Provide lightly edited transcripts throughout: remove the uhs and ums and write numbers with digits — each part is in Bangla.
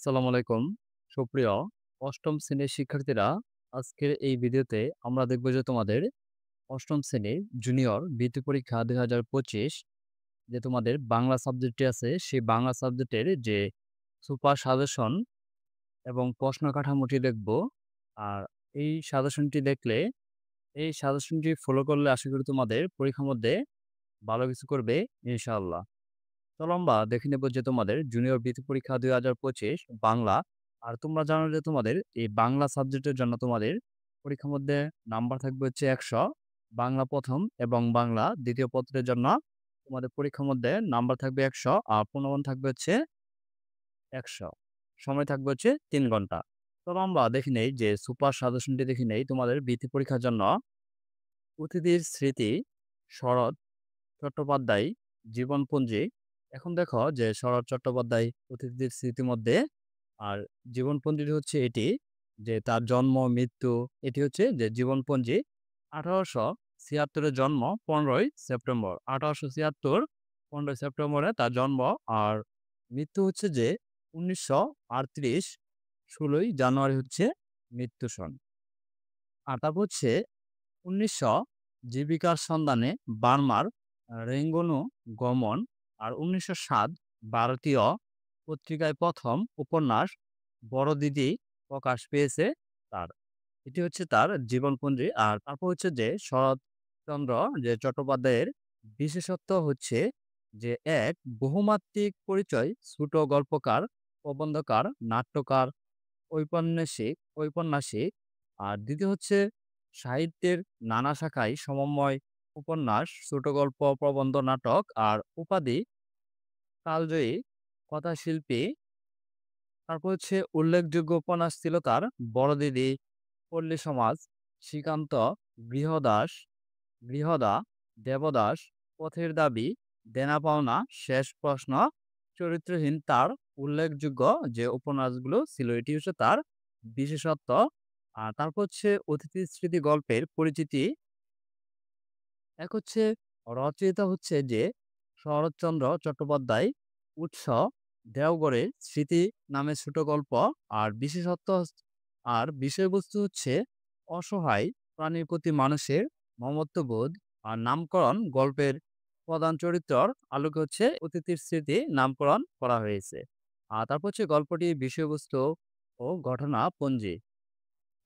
আসসালামু আলাইকুম। সুপ্রিয় অষ্টম শ্রেণীর শিক্ষার্থীরা, আজকের এই ভিডিওতে আমরা দেখব যে তোমাদের অষ্টম শ্রেণীর জুনিয়র বৃত্তি পরীক্ষা ২০২৫ যে তোমাদের বাংলা সাবজেক্টটি আছে, সেই বাংলা সাবজেক্টের যে সুপার সাজেশন এবং প্রশ্ন কাঠামোটি দেখব। আর এই সাজেশনটি দেখলে, এই সাজেশনটি ফলো করলে আশা করি তোমাদের পরীক্ষার মধ্যে ভালো কিছু করবে ইনশাআল্লাহ। চলো আমরা দেখে নেব যে তোমাদের জুনিয়র বৃত্তি পরীক্ষা ২০২৫ বাংলা। আর তোমরা জানো যে তোমাদের এই বাংলা সাবজেক্টের জন্য তোমাদের পরীক্ষার মধ্যে নাম্বার থাকবে হচ্ছে ১০০। বাংলা প্রথম এবং বাংলা দ্বিতীয় পত্রের জন্য তোমাদের পরীক্ষার মধ্যে নাম্বার থাকবে ১০০ আর পূর্ণমান থাকবে হচ্ছে ১০০। সময় থাকবে হচ্ছে ৩ ঘন্টা। চলো আমরা দেখে নেই যে সুপার সাজেশনটি দেখে নেই তোমাদের বৃত্তি পরীক্ষার জন্য। অতিথির স্মৃতি, শরৎ চট্টোপাধ্যায় জীবনপঞ্জি। এখন দেখো যে শরৎ চট্টোপাধ্যায় অতিথিদের স্মৃতির মধ্যে, আর জীবনপঞ্জিটি হচ্ছে এটি, যে তার জন্ম মৃত্যু, এটি হচ্ছে যে জীবনপঞ্জি। ১৮৭৬ জন্ম, ১৫ই সেপ্টেম্বর। ১৮৭৬ ১৫ই সেপ্টেম্বরে তার জন্ম। আর মৃত্যু হচ্ছে যে ১৯৩৮ ১৬ই জানুয়ারি হচ্ছে মৃত্যু সন। আর তারপর হচ্ছে ১৯০০ জীবিকার সন্ধানে বার্মার রেঙ্গুন গমন। আর ১৯০৭ ভারতীয় পত্রিকায় প্রথম উপন্যাস বড় দিদি প্রকাশ পেয়েছে তার। এটি হচ্ছে তার জীবনপঞ্জি। আর তারপর হচ্ছে যে শরৎচন্দ্র যে চট্টোপাধ্যায়ের বিশেষত্ব হচ্ছে যে এক বহুমাত্রিক পরিচয়, ছোট গল্পকার, প্রবন্ধকার, নাট্যকার, ঔপন্যাসিক। আর দ্বিতীয় হচ্ছে সাহিত্যের নানা শাখায় সমন্বয়, উপন্যাস, ছোট গল্প, প্রবন্ধ, নাটক। আর উপাধি কালজয়ী কথাশিল্পী। তারপর হচ্ছে উল্লেখযোগ্য উপন্যাস ছিল তার বড়দিদি, পল্লী সমাজ, শ্রীকান্ত, গৃহদাস, গৃহদা, দেবদাস, পথের দাবি, দেনা পাওনা, শেষ প্রশ্ন, চরিত্রহীন। তার উল্লেখযোগ্য যে উপন্যাসগুলো ছিল, এটি হচ্ছে তার বিশেষত্ব। আর তারপর হচ্ছে অতিথি স্মৃতি গল্পের পরিচিতি। এক হচ্ছে রচয়িতা হচ্ছে যে শরৎচন্দ্র চট্টোপাধ্যায়। উৎস দেওঘরের স্মৃতি নামে ছোট গল্প। আর আর বিষয়বস্তু হচ্ছে অসহায় প্রাণীর প্রতি মানুষের মমত্ববোধ। আর নামকরণ গল্পের প্রধান চরিত্রর আলোকে হচ্ছে অতিথির স্মৃতি নামকরণ করা হয়েছে। আর তারপর হচ্ছে গল্পটির বিষয়বস্তু ও ঘটনা পঞ্জি।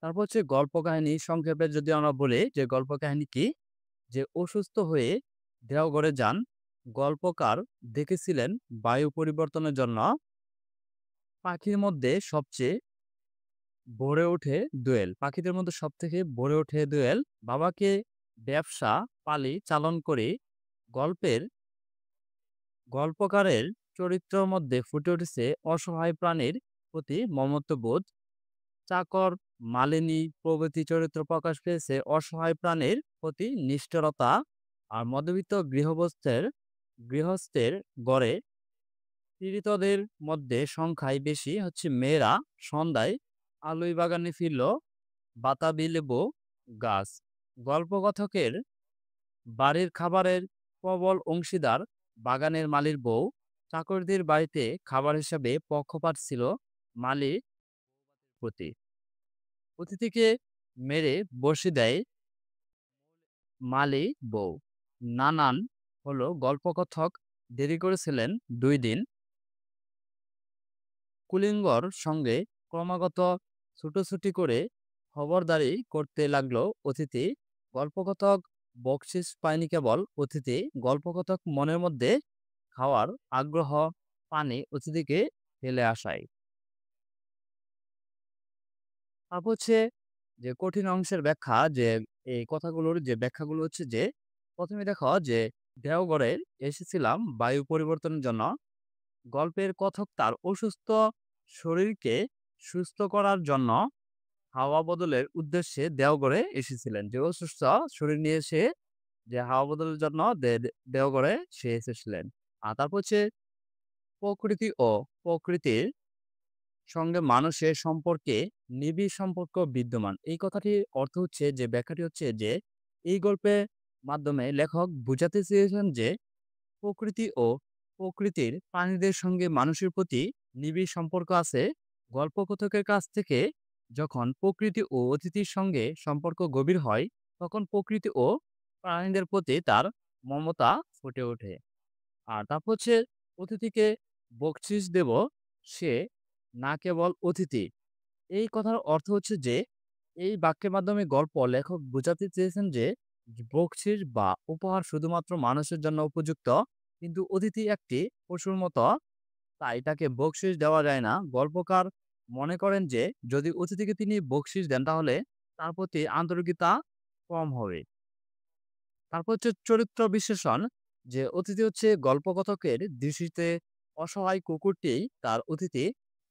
তারপর হচ্ছে গল্প কাহিনী সংক্ষেপে যদি আমরা বলি যে গল্প কাহিনী কি, যে অসুস্থ হয়ে দেওঘরে যান গল্পকার, দেখেছিলেন বায়ু পরিবর্তনের জন্য পাখির মধ্যে সবচেয়ে ভরে ওঠে দোয়েল। পাখিদের মধ্যে সবথেকে ভরে ওঠে দোয়েল। বাবাকে ব্যবসা পালি চালন করে গল্পের গল্পকারের চরিত্রের মধ্যে ফুটে উঠেছে অসহায় প্রাণীর প্রতি মমত্ববোধ। চাকর, মালিনী প্রভৃতি চরিত্র প্রকাশ পেয়েছে অসহায় প্রাণীর প্রতি নিষ্ঠুরতা। আর মধ্যবিত্ত গৃহস্থের গড়ে পীড়িতদের মধ্যে সংখ্যায় বেশি হচ্ছে মেয়েরা। সন্ধ্যায় আলুই বাগানে ফিরল বাতাবি লেবু গাছ। গল্পকথকের বাড়ির খাবারের প্রবল অংশীদার বাগানের মালির বউ। চাকরদের বাড়িতে খাবার হিসাবে পক্ষপাত ছিল মালির প্রতি। অতিথিকে মেরে বসে দেয় মালি বউ। নানান হলো গল্পকথক দেরি করেছিলেন ২ দিন। কুলিঙ্গর সঙ্গে ক্রমাগত ছুটোছুটি করে খবরদারি করতে লাগলো অতিথি। গল্পকথক বকশিস পায়নি কেবল অতিথি, গল্পকথক মনের মধ্যে খাওয়ার আগ্রহ পানি অতিথিকে ফেলে আসায়। তারপর হচ্ছে যে কঠিন অংশের ব্যাখ্যা, যে এই কথাগুলোর যে ব্যাখ্যাগুলো হচ্ছে যে প্রথমে দেখো যে দেওঘরে এসেছিলাম বায়ু পরিবর্তনের জন্য। গল্পের কথক তার অসুস্থ শরীরকে সুস্থ করার জন্য হাওয়া বদলের উদ্দেশ্যে দেওঘরে এসেছিলেন। যে অসুস্থ শরীর নিয়ে সে যে হাওয়া বদলের জন্য দেওঘরে সে এসেছিলেন। আর তারপর হচ্ছে প্রকৃতি ও প্রকৃতির সঙ্গে মানুষের সম্পর্কে নিবিড় সম্পর্ক বিদ্যমান। এই কথাটির অর্থ হচ্ছে যে ব্যাখ্যাটি হচ্ছে যে এই গল্পের মাধ্যমে লেখক বুঝাতে চেয়েছেন যে প্রকৃতি ও প্রকৃতির প্রাণীদের সঙ্গে মানুষের প্রতি নিবিড় সম্পর্ক আছে। গল্পকথকের কাছ থেকে যখন প্রকৃতি ও অতিথির সঙ্গে সম্পর্ক গভীর হয়, তখন প্রকৃতি ও প্রাণীদের প্রতি তার মমতা ফুটে ওঠে। আর তারপর হচ্ছে অতিথিকে বকশিস দেব, সে না কেবল অতিথি। এই কথার অর্থ হচ্ছে যে এই বাক্যের মাধ্যমে গল্প লেখক বোঝাতে চেয়েছেন যে বকশিস বা উপহার শুধুমাত্র মানুষের জন্য উপযুক্ত, কিন্তু অতিথি একটি পশুর মতো, তাই তাকে বকশিস দেওয়া যায় না। গল্পকার মনে করেন যে যদি অতিথিকে তিনি বকশিস দেন তাহলে তার প্রতি আন্তরিকতা কম হবে। তারপর হচ্ছে চরিত্র বিশ্লেষণ, যে অতিথি হচ্ছে গল্পকথকের দৃষ্টিতে অসহায় কুকুরটি তার অতিথি।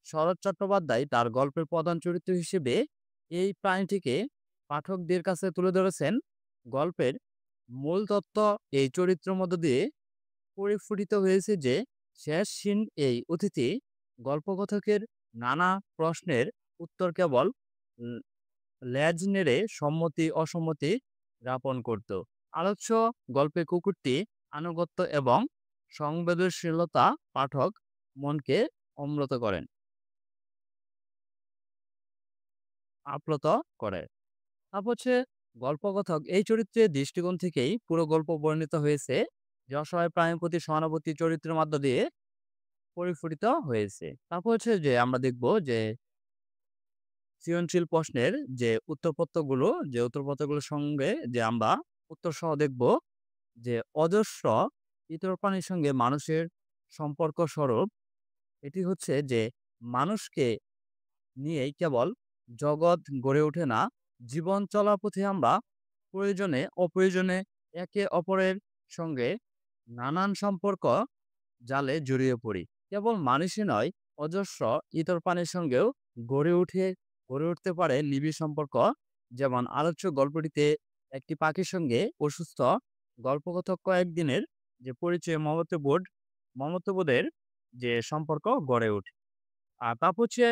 শরৎ চট্টোপাধ্যায় তার গল্পের প্রধান চরিত্র হিসেবে এই প্রাণীটিকে পাঠকদের কাছে তুলে ধরেছেন। গল্পের মূল তত্ত্ব এই চরিত্রের মধ্য দিয়ে পরিস্ফুটিত হয়েছে যে শেষহীন এই অতিথি গল্পকথকের নানা প্রশ্নের উত্তর কেবল উম, লেজ নেড়ে সম্মতি অসম্মতি জ্ঞাপন করত। আলোচ্য গল্পে কুকুরটি আনুগত্য এবং সংবেদনশীলতা পাঠক মনকে অমৃত করেন, আপ্লুত করে। তারপর হচ্ছে গল্পকথক এই চরিত্রের দৃষ্টিকোণ থেকেই পুরো গল্প বর্ণিত হয়েছে, যে অসহায় প্রাণীর প্রতি সহানুভূতি চরিত্রের মধ্য দিয়ে পরিস্ফুটিত হয়েছে। তারপর হচ্ছে যে আমরা দেখব যে সৃজনশীল প্রশ্নের যে উত্তরপত্রগুলোর সঙ্গে যে আমরা উত্তর সহ দেখব, যে অজস্র ইতর প্রাণীর সঙ্গে মানুষের সম্পর্ক স্বরূপ। এটি হচ্ছে যে মানুষকে নিয়েই কেবল জগৎ গড়ে ওঠে না, জীবন চলার পথে আমরা প্রয়োজনে অপ্রয়োজনে একে অপরের সঙ্গে নানান সম্পর্ক জালে জড়িয়ে পড়ি। কেবল মানুষই নয়, অজস্র ইতর প্রাণীর সঙ্গেও গড়ে উঠে গড়ে উঠতে পারে নিবিড় সম্পর্ক। যেমন আলোচ্য গল্পটিতে একটি পাখির সঙ্গে অসুস্থ গল্পকথক কয়েকদিনের যে পরিচয় মমত্ববোধের যে সম্পর্ক গড়ে ওঠে। আর তা হচ্ছে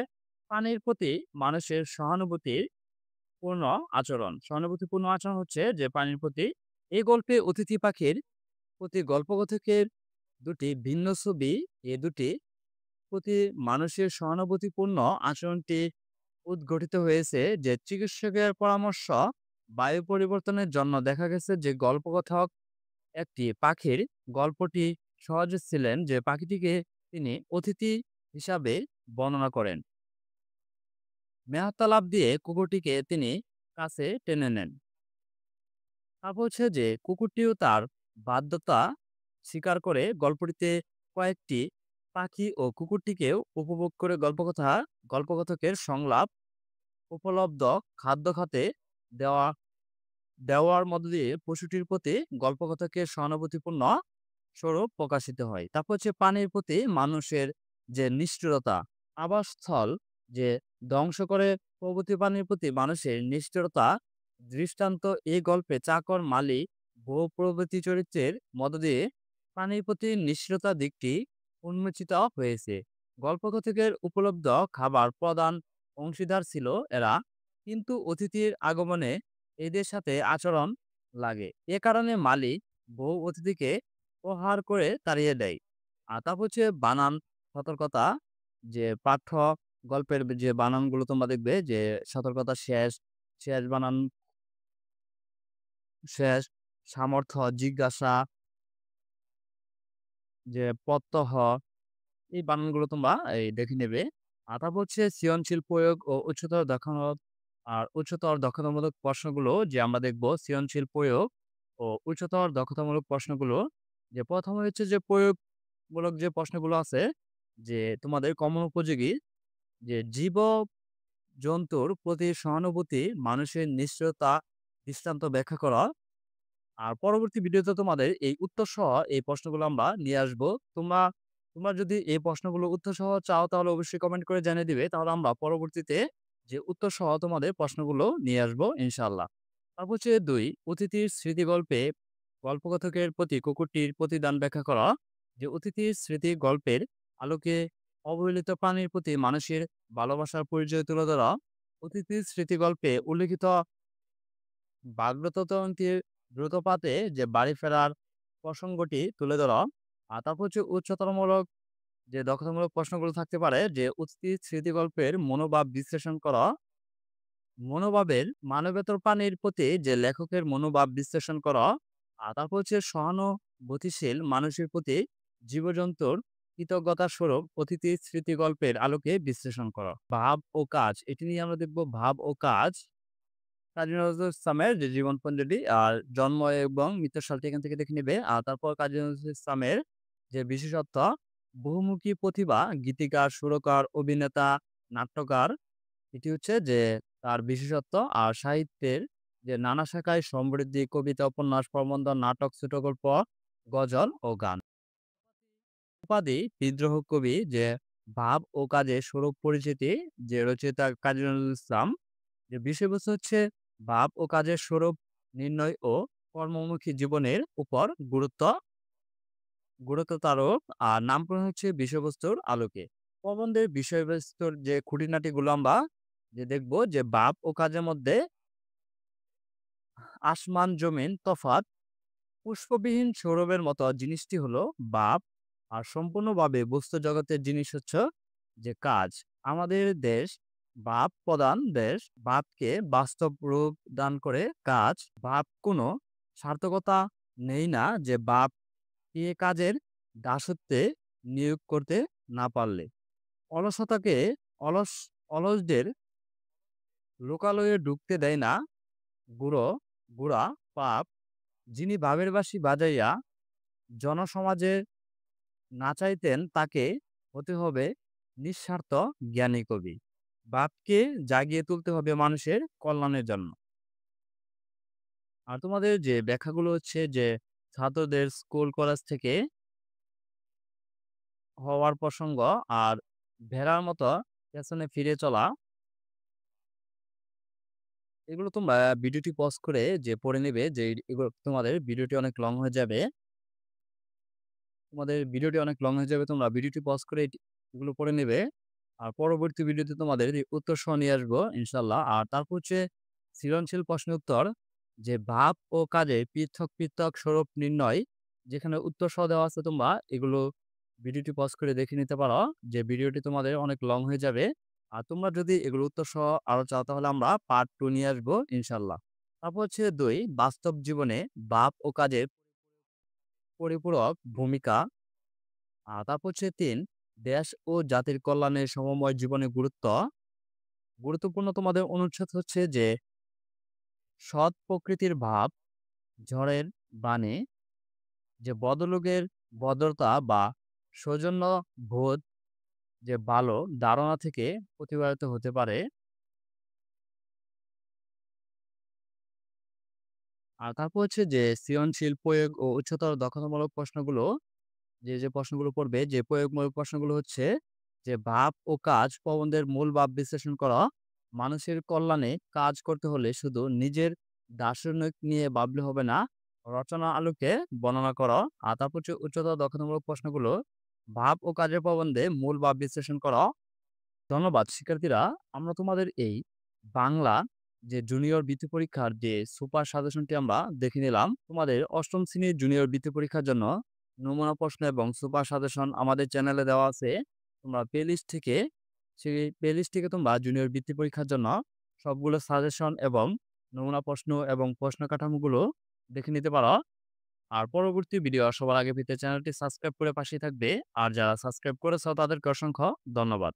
প্রাণীর প্রতি মানুষের সহানুভূতিপূর্ণ আচরণ হচ্ছে যে প্রাণীর প্রতি। এই গল্পে অতিথি পাখির প্রতি গল্পকথকের দুটি ভিন্ন ছবি, এ দুটি প্রতি মানুষের সহানুভূতিপূর্ণ আচরণটি উদ্ঘটিত হয়েছে। যে চিকিৎসকের পরামর্শ বায়ু পরিবর্তনের জন্য দেখা গেছে যে গল্পকথক একটি পাখির গল্পটি সহজে ছিলেন, যে পাখিটিকে তিনি অতিথি হিসাবে বর্ণনা করেন। মেহতা লাফ দিয়ে কুকুরটিকে তিনি কাছে টেনে নেন। তারপর হচ্ছে যে কুকুরটিও তার বাধ্যতা স্বীকার করে গল্পটিতে কয়েকটি পাখি ও কুকুরটিকেও উপভোগ করে গল্পকথকের সংলাপ উপলব্ধ খাদ্য খাতে দেওয়া দেওয়ার মধ্য দিয়ে পশুটির প্রতি গল্পকথকের সহানুভূতিপূর্ণ স্বরূপ প্রকাশিত হয়। তারপর হচ্ছে প্রাণীর প্রতি মানুষের যে নিষ্ঠুরতা, আবাসস্থল যে ধ্বংস করে প্রভৃতি প্রাণীর প্রতি মানুষের নিষ্ঠুরতা দৃষ্টান্ত এই গল্পে চাকর, মালিক, বউ প্রভৃতি চরিত্রের মধ্য দিয়ে প্রাণীর প্রতি নিষ্ঠুরতা দিকটি উন্মোচিত হয়েছে। গল্পকথকের উপলব্ধ খাবার প্রধান অংশীদার ছিল এরা, কিন্তু অতিথির আগমনে এদের সাথে আচরণ লাগে। এ কারণে মালিক বউ অতিথিকে প্রহার করে তাড়িয়ে দেয়। আর তারপর হচ্ছে বানান সতর্কতা, যে পাঠ্য গল্পের যে বানানগুলো তোমরা দেখবে যে সতর্কতা শেষ, শেষ বানান শেষ, সামর্থ্য, জিজ্ঞাসা, যে প্রত্যহ, এই বানানগুলো তোমরা দেখে নেবে। আর তারপর হচ্ছে সৃজনশীল প্রয়োগ ও উচ্চতর দক্ষতামূলক প্রশ্নগুলো যে আমরা দেখব। সৃজনশীল প্রয়োগ ও উচ্চতর দক্ষতামূলক প্রশ্নগুলো, যে প্রথমে হচ্ছে যে প্রয়োগমূলক যে প্রশ্নগুলো আছে, যে তোমাদের কমন উপযোগী, যে জীব-জন্তুর প্রতি সহানুভূতি, মানুষের নিশ্চয়তা দৃষ্টান্ত ব্যাখ্যা করা। আর পরবর্তী ভিডিওতে তোমাদের এই উত্তর সহ এই প্রশ্নগুলো আমরা নিয়ে আসবো। তোমরা তোমরা যদি এই প্রশ্নগুলো উত্তর সহ চাও তাহলে অবশ্যই কমেন্ট করে জানিয়ে দিবে। তাহলে আমরা পরবর্তীতে যে উত্তর সহ তোমাদের প্রশ্নগুলো নিয়ে আসবো ইনশাআল্লাহ। তারপর হচ্ছে ২, অতিথির স্মৃতি গল্পে গল্পকথকের প্রতি কুকুরটির প্রতিদান ব্যাখ্যা করা। যে অতিথির স্মৃতি গল্পের আলোকে অবহেলিত প্রাণীর প্রতি মানুষের ভালোবাসার পরিচয় তুলে ধরা। অতিথির স্মৃতি গল্পে উল্লেখিত বাগদত্তন্তীর দ্রুতপাতে যে বাড়ি ফেরার প্রসঙ্গটি তুলে ধরা। আর তারপর হচ্ছে উচ্চতরমূলক যে দখলমূলক প্রশ্নগুলো থাকতে পারে যে অতীত স্মৃতিগল্পের মনোভাব বিশ্লেষণ করা, মনোভাবের মানবেতর প্রাণীর প্রতি যে লেখকের মনোভাব বিশ্লেষণ করা, আর তারপর হচ্ছে সহানুভূতিশীল মানুষের প্রতি জীবজন্তুর কৃতজ্ঞতা স্বরূপ অতীতের স্মৃতিগল্পের আলোকে বিশ্লেষণ করা। ভাব ও কাজ, এটি নিয়ে আমরা দেখব ভাব ও কাজ। কাজী নজরুল ইসলামের যে জীবনপঞ্জিটি আর জন্ম এবং মৃত্যুর সালটি এখান থেকে দেখে নিবে। আর তারপর কাজী নজরুল ইসলামের যে বিশেষত্ব, বহুমুখী প্রতিভা, গীতিকার, সুরকার, অভিনেতা, নাট্যকার। এটি হচ্ছে যে তার বিশেষত্ব। আর সাহিত্যের যে নানা শাখায় সমৃদ্ধি, কবিতা, উপন্যাস, প্রবন্ধ, নাটক, ছোটগল্প, গজল ও গান। উপাধি বিদ্রোহ কবি, যে ভাব ও কাজে স্বরূপ পরিচিতি, যে রচয়িতা কাজী নজরুল ইসলাম। যে বিষয়বস্তু হচ্ছে ভাব ও কাজের স্বরূপ নির্ণয় ও কর্মমুখী জীবনের উপর গুরুত্বারোপ। আর নামকরণ হচ্ছে বিষয়বস্তুর আলোকে। প্রবন্ধের বিষয়বস্তুর যে খুঁটিনাটিগুলো আমরা যে দেখব, যে ভাব ও কাজের মধ্যে আসমান জমিন তফাৎ। পুষ্পবিহীন সৌরভের মতো জিনিসটি হলো ভাব, আর সম্পূর্ণভাবে বস্তু জগতের জিনিস হচ্ছে যে কাজ। আমাদের দেশ ভাব প্রধান দেশ। ভাবকে বাস্তব রূপ দান করে কাজ। ভাব কোনো সার্থকতা নেই না, যে ভাব এ কাজের দাসত্বে নিয়োগ করতে না পারলে। অলসতাকে অলস অলসদের লোকালয়ে ঢুকতে দেয় না গুড়ো গুড়া পাপ। যিনি ভাবের বাঁশি বাজাইয়া জনসমাজে নাচাইতেন, তাকে হতে হবে নিঃস্বার্থ জ্ঞানী কবি। ভাবকে জাগিয়ে তুলতে হবে মানুষের কল্যাণের জন্য। আর তোমাদের যে ব্যাখ্যাগুলো হচ্ছে যে ছাত্রদের স্কুল কলেজ থেকে হওয়ার প্রসঙ্গ, আর ভেড়ার মতো পেছনে ফিরে চলা, এগুলো তোমরা ভিডিওটি পজ করে যে পড়ে নেবে, যে এগুলো তোমাদের ভিডিওটি অনেক লং হয়ে যাবে। তোমরা ভিডিওটি পজ করে এগুলো পড়ে নেবে। আর পরবর্তী ভিডিওতে তোমাদের এই উত্তর সহ নিয়ে আসবো ইনশাল্লাহ। আর তারপর হচ্ছে সৃজনশীল প্রশ্নের উত্তর, যে ভাব ও কাজে পৃথক পৃথক স্বরূপ নির্ণয়, যেখানে উত্তর সহ দেওয়া আছে। তোমরা এগুলো ভিডিওটি পজ করে দেখে নিতে পারো, যে ভিডিওটি তোমাদের অনেক লং হয়ে যাবে। আর তোমরা যদি এগুলো উত্তর সহ আরো চাও, তাহলে আমরা পার্ট 2 নিয়ে আসবো ইনশাল্লাহ। তারপর হচ্ছে 2, বাস্তব জীবনে ভাব ও কাজের পরিপূরক ভূমিকা। তারপর হচ্ছে 3, দেশ ও জাতির কল্যাণে সমময় জীবনের গুরুত্বপূর্ণ তোমাদের অনুচ্ছেদ হচ্ছে যে সৎ প্রকৃতির ভাব, ঝড়ের বাণী, যে বদলোকের ভদ্রতা বা সৌজন্য বোধ, যে ভালো ধারণা থেকে প্রতিফলিত হতে পারে। আর তারপর হচ্ছে যে সৃজনশীল প্রয়োগ ও উচ্চতর দক্ষতামূলক প্রশ্নগুলো, যে প্রশ্নগুলো পড়বে, যে প্রয়োগমূলক প্রশ্নগুলো হচ্ছে যে ভাব ও কাজ প্রবন্ধের মূল ভাব বিশ্লেষণ করা। মানুষের কল্যাণে কাজ করতে হলে শুধু নিজের দার্শনিক নিয়ে ভাবলে হবে না, রচনা আলোকে বর্ণনা করো। আর তারপর হচ্ছে উচ্চতর দক্ষতামূলক প্রশ্নগুলো, ভাব ও কাজের প্রবন্ধে মূল ভাব বিশ্লেষণ করো। ধন্যবাদ শিক্ষার্থীরা। আমরা তোমাদের এই বাংলা যে জুনিয়র বৃত্তি পরীক্ষার যে সুপার সাজেশনটি আমরা দেখে নিলাম। তোমাদের অষ্টম শ্রেণীর জুনিয়র বৃত্তি পরীক্ষার জন্য নমুনা প্রশ্ন এবং সুপার সাজেশন আমাদের চ্যানেলে দেওয়া আছে। তোমরা প্লেলিস্ট থেকে তোমরা জুনিয়র বৃত্তি পরীক্ষার জন্য সবগুলো সাজেশন এবং নমুনা প্রশ্ন এবং প্রশ্ন কাঠামোগুলো দেখে নিতে পারো। আর পরবর্তী ভিডিও সবার আগে পেতে চ্যানেলটি সাবস্ক্রাইব করে পাশেই থাকবে। আর যারা সাবস্ক্রাইব করেছো তাদেরকে অসংখ্য ধন্যবাদ।